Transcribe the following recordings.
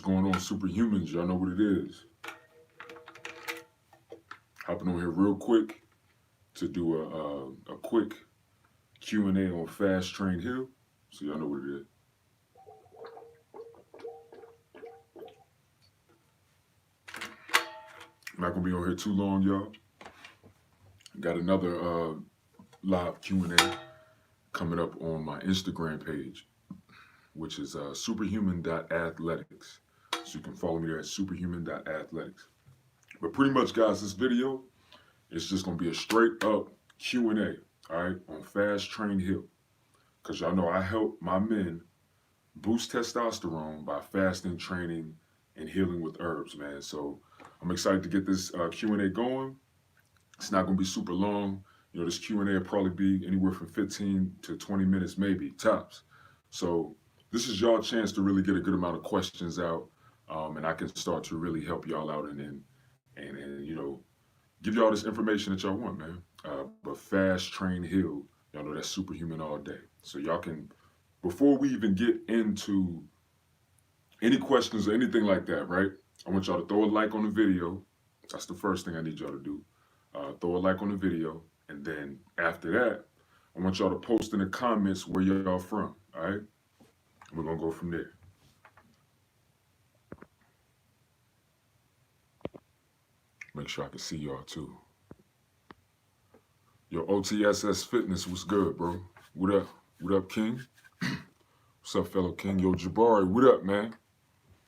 going on, superhumans? Y'all know what it is. Hopping on here real quick to do a quick Q&A on Fast Train Hill. So y'all know what it is. I'm not gonna be on here too long, y'all. Got another live Q&A coming up on my Instagram page, which is superhuman.athletics. So you can follow me there at superhuman.athletics. But pretty much, guys, this video is just going to be a straight up Q&A, all right, on Fast Train Hill. Because y'all know I help my men boost testosterone by fasting, training, and healing with herbs, man. So I'm excited to get this Q&A going. It's not going to be super long. You know, this Q&A will probably be anywhere from 15 to 20 minutes, maybe, tops. So this is y'all chance to really get a good amount of questions out, and I can start to really help y'all out and you know, give y'all this information that y'all want, man. But Fast Train Hill, y'all know that's superhuman all day. So y'all can, before we even get into any questions or anything like that, right? I want y'all to throw a like on the video. That's the first thing I need y'all to do. Throw a like on the video. And then after that, I want y'all to post in the comments where y'all from, all right? We're going to go from there. Make sure I can see y'all too. Yo, OTSS Fitness, what's good, bro? What up? What up, King? What's up, fellow King? Yo, Jabari, what up, man?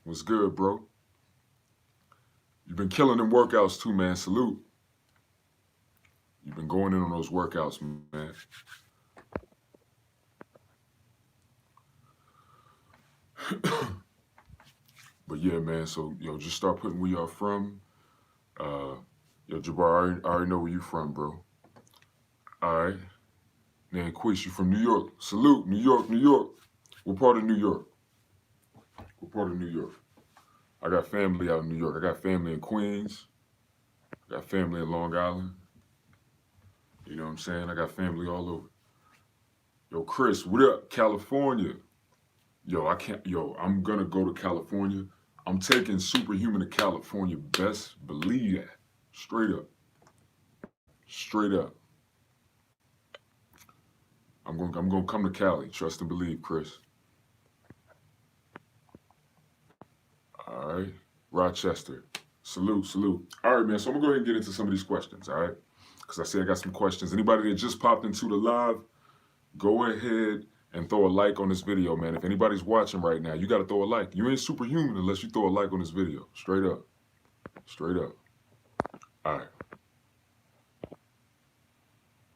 What's good, bro? You've been killing them workouts too, man. Salute. You've been going in on those workouts, man. But yeah, man, so, yo, just start putting where y'all from. Yo, Jabbar, I already know where you from, bro. All right. Man, Quish, you from New York. Salute, New York, New York. What part of New York? What part of New York? I got family out in New York. I got family in Queens. I got family in Long Island. You know what I'm saying? I got family all over. Yo, Chris, what up? California. Yo, I'm gonna go to California. I'm taking Superhuman to California. Best believe that. Straight up. Straight up. I'm gonna come to Cali. Trust and believe, Chris. All right. Rochester. Salute, salute. All right, man. So I'm gonna go ahead and get into some of these questions, all right? Because I say I got some questions. Anybody that just popped into the live, go ahead and throw a like on this video, man. If anybody's watching right now, you got to throw a like. You ain't superhuman unless you throw a like on this video. Straight up. Straight up. All right.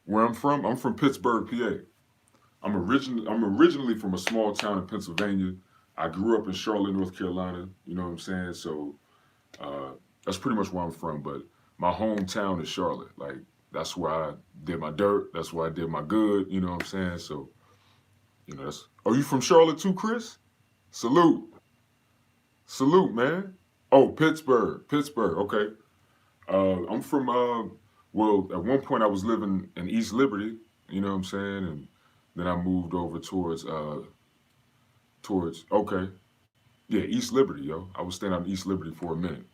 Where I'm from Pittsburgh, PA. I'm originally from a small town in Pennsylvania. I grew up in Charlotte, North Carolina. You know what I'm saying? So that's pretty much where I'm from. But my hometown is Charlotte. Like, that's where I did my dirt. That's where I did my good. You know what I'm saying? So, you know, that's... Are you from Charlotte too, Chris? Salute. Salute, man. Oh, Pittsburgh. Pittsburgh, okay. I'm from, well, at one point I was living in East Liberty. You know what I'm saying? And then I moved over towards, okay. Yeah, East Liberty, yo. I was staying out in East Liberty for a minute.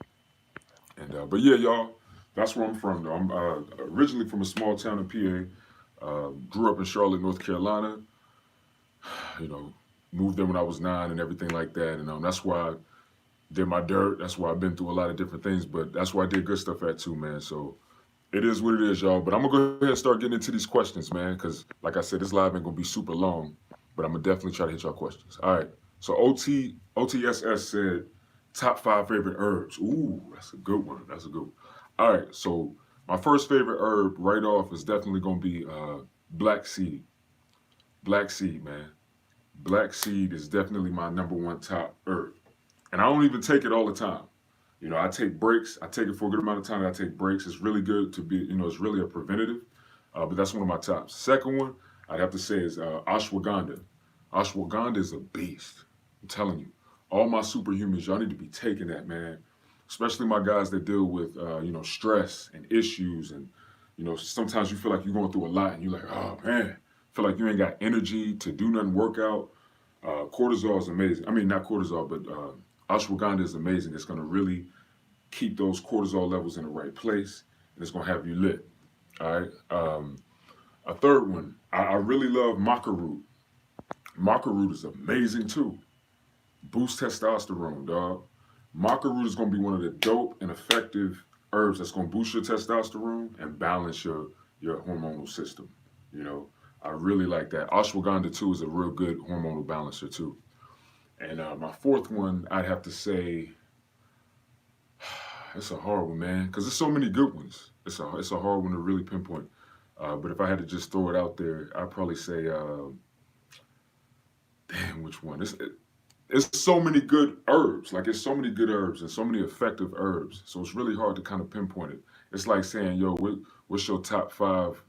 And, but yeah, y'all, that's where I'm from, though. I'm originally from a small town in PA. Grew up in Charlotte, North Carolina. You know, moved there when I was 9 and everything like that. And that's why I did my dirt. That's why I've been through a lot of different things. But that's why I did good stuff at too, man. So it is what it is, y'all. But I'm going to go ahead and start getting into these questions, man. Because, like I said, this live ain't going to be super long. But I'm going to definitely try to hit y'all questions. All right. So OTSS said, top 5 favorite herbs. Ooh, that's a good one. That's a good one. All right. So my first favorite herb right off is definitely going to be black seed. Black seed, man. Black seed is definitely my #1 top herb. And I don't even take it all the time. You know, I take breaks. I take it for a good amount of time. I take breaks. It's really good to be, you know, it's really a preventative. But that's one of my tops. Second one, I'd have to say is ashwagandha. Ashwagandha is a beast. I'm telling you. All my superhumans, y'all need to be taking that, man. Especially my guys that deal with, you know, stress and issues. And, you know, sometimes you feel like you're going through a lot and you're like, oh, man. Feel like you ain't got energy to do nothing, work out. Cortisol is amazing. I mean, not cortisol, but Ashwagandha is amazing. It's going to really keep those cortisol levels in the right place, and it's going to have you lit. All right. A third one, I really love maca root. Maca root is amazing too. Boost testosterone, dog. Maca root is going to be one of the dope and effective herbs that's going to boost your testosterone and balance your hormonal system. You know, I really like that. Ashwagandha too is a real good hormonal balancer too. And my fourth one, I'd have to say, it's a hard one, man, because there's so many good ones. It's a hard one to really pinpoint. But if I had to just throw it out there, I'd probably say, damn, which one? It's so many good herbs. Like it's so many good herbs and so many effective herbs. So it's really hard to kind of pinpoint it. It's like saying, yo, what's your top five,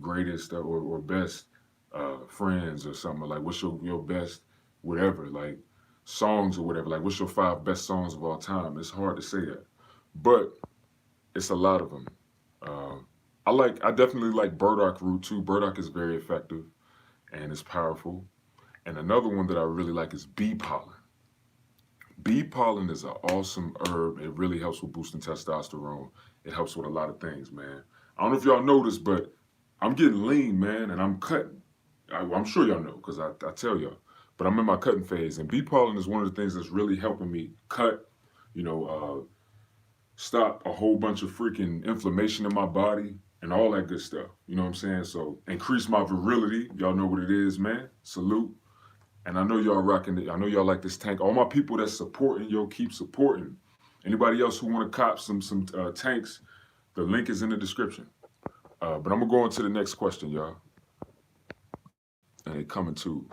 greatest or best friends or something? Like what's your best whatever, like songs or whatever. Like what's your five best songs of all time? It's hard to say that, but it's a lot of them. Uh, I definitely like burdock root too. Burdock is very effective and it's powerful. And another one that I really like is bee pollen. Bee pollen is an awesome herb. It really helps with boosting testosterone. It helps with a lot of things, man. I don't know if y'all know this, but I'm getting lean, man, and I'm cutting. I'm sure y'all know because I tell y'all. But I'm in my cutting phase, and bee pollen is one of the things that's really helping me cut, stop a whole bunch of freaking inflammation in my body and all that good stuff. You know what I'm saying? So increase my virility. Y'all know what it is, man. Salute. And I know y'all rocking it. I know y'all like this tank. All my people that's supporting, yo, keep supporting. Anybody else who want to cop some tanks, the link is in the description. But I'm gonna go on to the next question, y'all. And they coming to.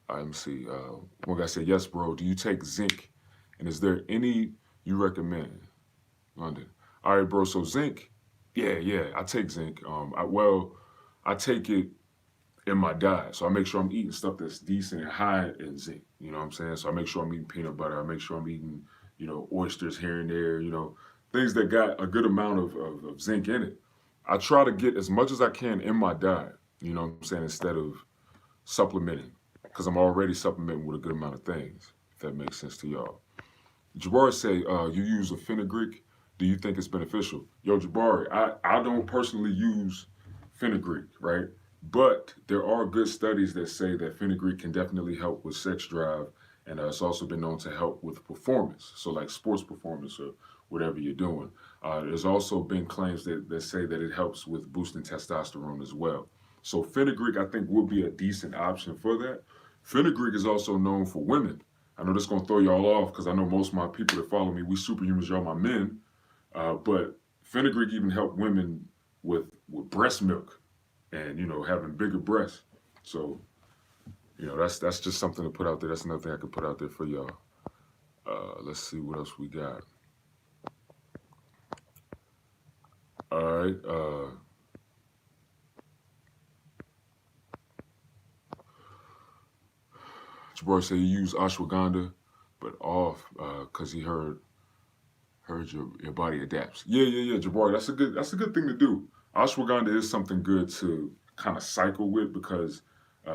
Let me see. One guy said, "Yes, bro. Do you take zinc? And is there any you recommend?" London. All right, bro. So zinc, yeah, I take zinc. I take it in my diet. So I make sure I'm eating stuff that's decent and high in zinc. You know what I'm saying? So I make sure I'm eating peanut butter. I make sure I'm eating, oysters here and there, things that got a good amount of zinc in it. I try to get as much as I can in my diet, you know what I'm saying, instead of supplementing. Because I'm already supplementing with a good amount of things, if that makes sense to y'all. Jabari say, you use a fenugreek. Do you think it's beneficial? Yo, Jabari, I don't personally use fenugreek, right? But there are good studies that say that fenugreek can definitely help with sex drive, and it's also been known to help with performance, so like sports performance or whatever you're doing. There's also been claims that say that it helps with boosting testosterone as well. So fenugreek, I think, would be a decent option for that. Fenugreek is also known for women. I know this is going to throw y'all off because I know most of my people that follow me, we superhumans, y'all my men. But fenugreek even help women with breast milk and, having bigger breasts. So, that's just something to put out there. That's another thing I could put out there for y'all. Let's see what else we got. All right. Jabbar said you use ashwagandha, but off because he heard your body adapts. Yeah, Jabbar. That's a good thing to do. Ashwagandha is something good to kind of cycle with because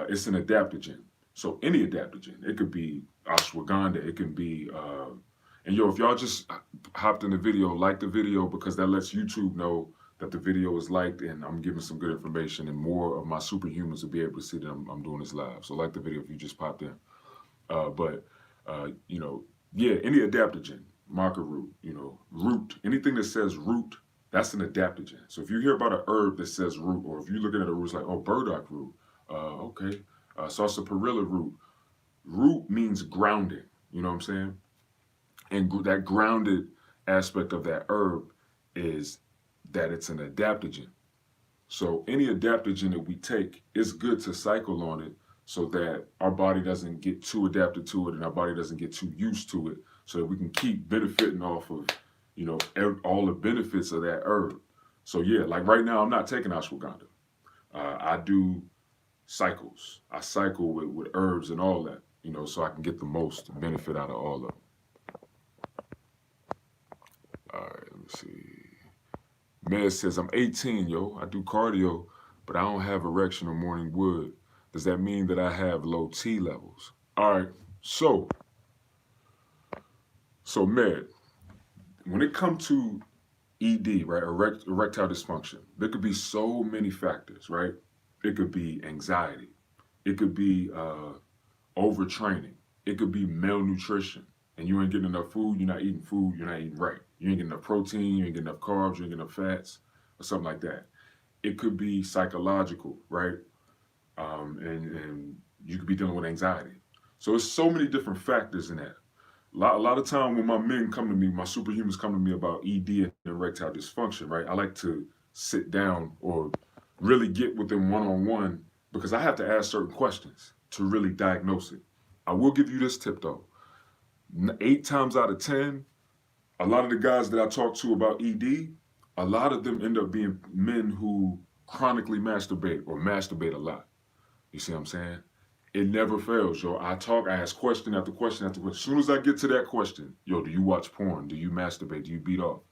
it's an adaptogen. So any adaptogen, it could be ashwagandha, it can be, and if y'all just hopped in the video, like the video because that lets YouTube know that the video is liked and I'm giving some good information and more of my superhumans will be able to see that I'm doing this live. So like the video if you just popped in. Any adaptogen, marker root, root, anything that says root, that's an adaptogen. So if you hear about a herb that says root, or if you're looking at a root, it's like, oh, burdock root, okay, sarsaparilla root. Root means grounding, you know what I'm saying? And that grounded aspect of that herb is that it's an adaptogen. So any adaptogen that we take, it's good to cycle on it so that our body doesn't get too adapted to it and our body doesn't get too used to it so that we can keep benefiting off of, all the benefits of that herb. So yeah, like right now, I'm not taking ashwagandha. I do cycles. I cycle with herbs and all that, so I can get the most benefit out of all of them. All right, let me see. Mez says, I'm 18, yo. I do cardio, but I don't have erection or morning wood. Does that mean that I have low T levels? All right, so So, Med, when it comes to ED, right, erectile dysfunction, there could be so many factors, right? It could be anxiety. It could be overtraining. It could be malnutrition. And you ain't getting enough food, you're not eating food, you're not eating right. You ain't getting enough protein, you ain't getting enough carbs, you ain't getting enough fats, or something like that. It could be psychological, right? And you could be dealing with anxiety. So there's so many different factors in that. A lot of time when my men come to me, my superhumans come to me about ED and erectile dysfunction, right? I like to sit down or really get with them one-on-one because I have to ask certain questions to really diagnose it. I will give you this tip though. 8 times out of 10, a lot of the guys that I talk to about ED, a lot of them end up being men who chronically masturbate or masturbate a lot. You see what I'm saying? It never fails, yo. I ask question after question after question. As soon as I get to that question, yo, do you watch porn? Do you masturbate? Do you beat off?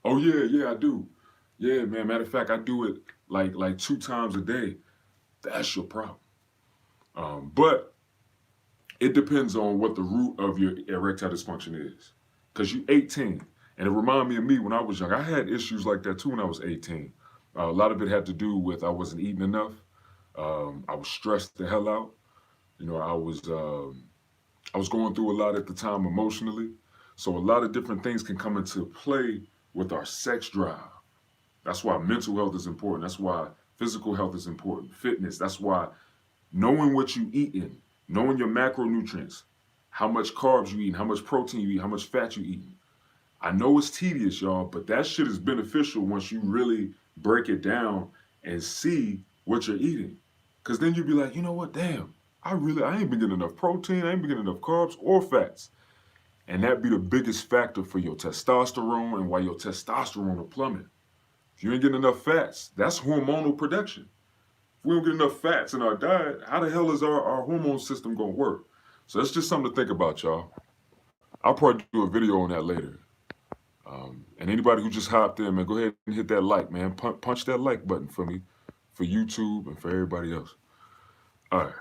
Oh yeah, I do. Yeah, man. Matter of fact, I do it like 2 times a day. That's your problem. But it depends on what the root of your erectile dysfunction is. Cause you 18, and it reminded me of me when I was young. I had issues like that too when I was 18. A lot of it had to do with I wasn't eating enough. I was stressed the hell out. You know, I was going through a lot at the time emotionally. So a lot of different things can come into play with our sex drive. That's why mental health is important. That's why physical health is important. Fitness. That's why knowing what you eating, knowing your macronutrients, how much carbs you eat, how much protein you eat, how much fat you eat. I know it's tedious, y'all, but that shit is beneficial once you really break it down and see what you're eating. Cause then you'll be like, you know what, damn, I ain't been getting enough protein, I ain't been getting enough carbs or fats. And that be the biggest factor for your testosterone and why your testosterone will plummet. If you ain't getting enough fats, that's hormonal production. If we don't get enough fats in our diet, how the hell is our hormone system gonna work? So that's just something to think about, y'all. I'll probably do a video on that later. And anybody who just hopped in, man, go ahead and hit that like, man. Punch that like button for me, for YouTube and for everybody else. All right.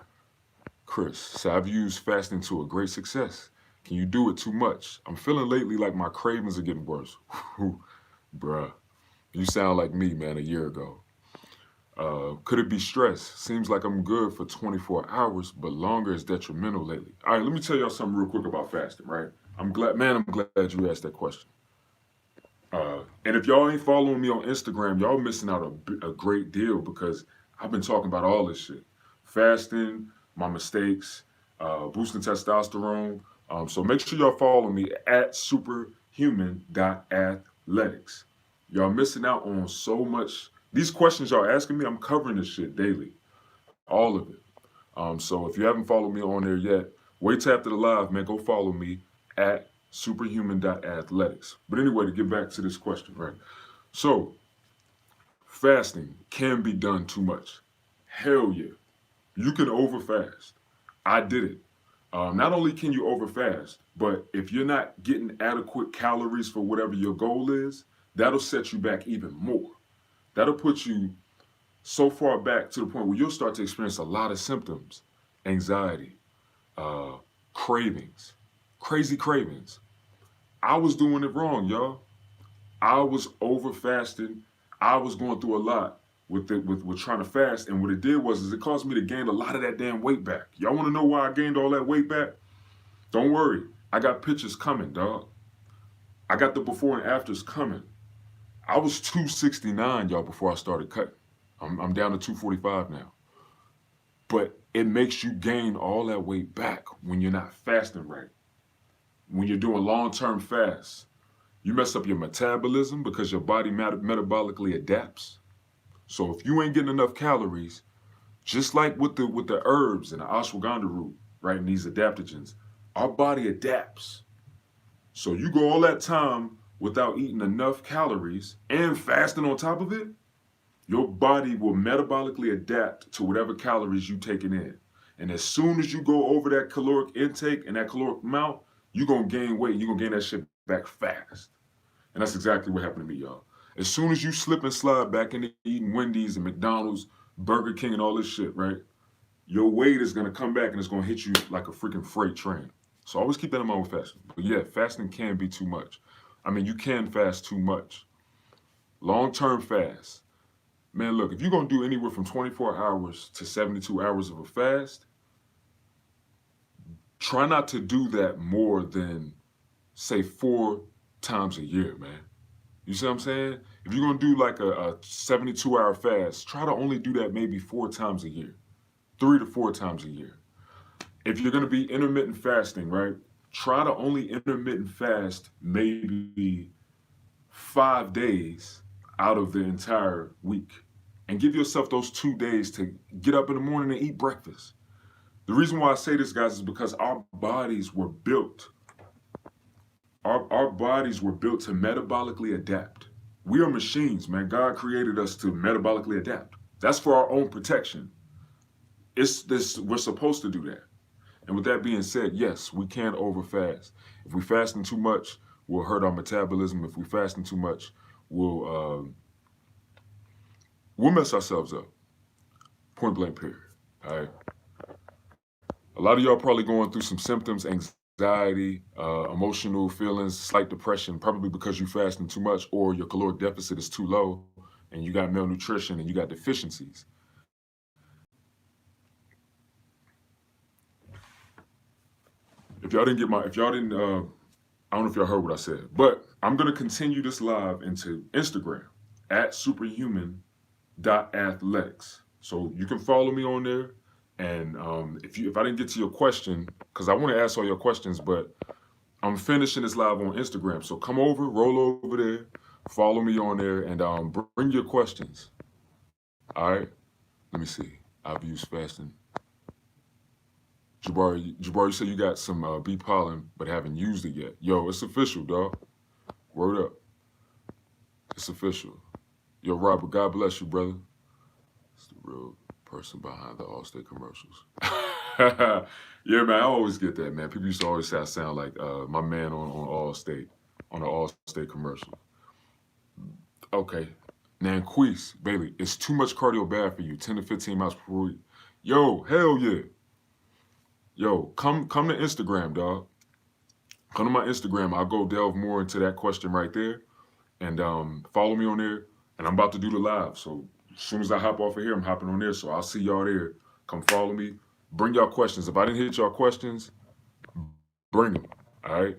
Chris, so I've used fasting to a great success. Can you do it too much? I'm feeling lately like my cravings are getting worse. Bruh, you sound like me, man, a year ago. Could it be stress? Seems like I'm good for 24 hours, but longer is detrimental lately. All right, let me tell y'all something real quick about fasting, right? I'm glad you asked that question. And if y'all ain't following me on Instagram, y'all missing out a great deal because I've been talking about all this shit. Fasting, my mistakes, boosting testosterone. So make sure y'all follow me at superhuman.athletics. Y'all missing out on so much. These questions y'all asking me, I'm covering this shit daily. All of it. So if you haven't followed me on there yet, wait till after the live, man. Go follow me at superhuman.athletics. But anyway, to get back to this question, right? So, fasting can be done too much. Hell yeah. You can overfast. I did it. Not only can you overfast, but if you're not getting adequate calories for whatever your goal is, that'll set you back even more. That'll put you so far back to the point where you'll start to experience a lot of symptoms, anxiety, cravings, crazy cravings. I was doing it wrong, y'all. I was over fasting. I was going through a lot with trying to fast, and what it did was it caused me to gain a lot of that damn weight back. Y'all want to know why I gained all that weight back? Don't worry, I got pictures coming, dog. I got the before and afters coming. I was 269, y'all, before I started cutting. I'm down to 245 now. But it makes you gain all that weight back when you're not fasting right. When you're doing long-term fasts, you mess up your metabolism because your body metabolically adapts. So if you ain't getting enough calories, just like with the herbs and the ashwagandha root, right, and these adaptogens, our body adapts. So you go all that time without eating enough calories and fasting on top of it, your body will metabolically adapt to whatever calories you taking in. And as soon as you go over that caloric intake and that caloric amount, you're going to gain weight. You're going to gain that shit back fast. And that's exactly what happened to me, y'all. As soon as you slip and slide back into eating Wendy's and McDonald's, Burger King and all this shit, right? Your weight is going to come back and it's going to hit you like a freaking freight train. So always keep that in mind with fasting. But yeah, fasting can be too much. I mean, you can fast too much. Long-term fast. Man, look, if you're going to do anywhere from 24 hours to 72 hours of a fast, try not to do that more than, say, 4 times a year, man. You see what I'm saying? If you're going to do like a 72-hour fast, try to only do that maybe 4 times a year, 3 to 4 times a year. If you're going to be intermittent fasting, right, try to only intermittent fast maybe 5 days out of the entire week. And give yourself those 2 days to get up in the morning and eat breakfast. The reason why I say this, guys, is because our bodies were built. Our bodies were built to metabolically adapt. We are machines, man. God created us to metabolically adapt. That's for our own protection. It's this. We're supposed to do that. And with that being said, yes, we can overfast. If we fasting too much, we'll hurt our metabolism. If we fasting too much, we'll mess ourselves up. Point blank, period. All right. A lot of y'all probably going through some symptoms, anxiety, emotional feelings, slight depression, probably because you fasting too much or your caloric deficit is too low and you got malnutrition and you got deficiencies. If y'all didn't, I don't know if y'all heard what I said, but I'm going to continue this live into Instagram at superhuman.athletics. So you can follow me on there. And if I didn't get to your question, because I want to ask all your questions, but I'm finishing this live on Instagram. So come over, roll over there, follow me on there, and bring your questions. All right? Let me see. I've used fasting. Jabari, you said you got some bee pollen, but haven't used it yet. Yo, it's official, dog. Word up. It's official. Yo, Robert, God bless you, brother. It's the real person behind the Allstate commercials. Yeah, man, I always get that, man. People used to always say I sound like my man on Allstate, on the Allstate commercial. Okay. Nanquise, Bailey, it's too much cardio bad for you, 10 to 15 miles per week. Yo, hell yeah. Yo, come to Instagram, dog. Come to my Instagram. I'll go delve more into that question right there. And follow me on there. And I'm about to do the live. So as soon as I hop off of here, I'm hopping on there. So I'll see y'all there. Come follow me. Bring y'all questions. If I didn't hit y'all questions, bring them. All right?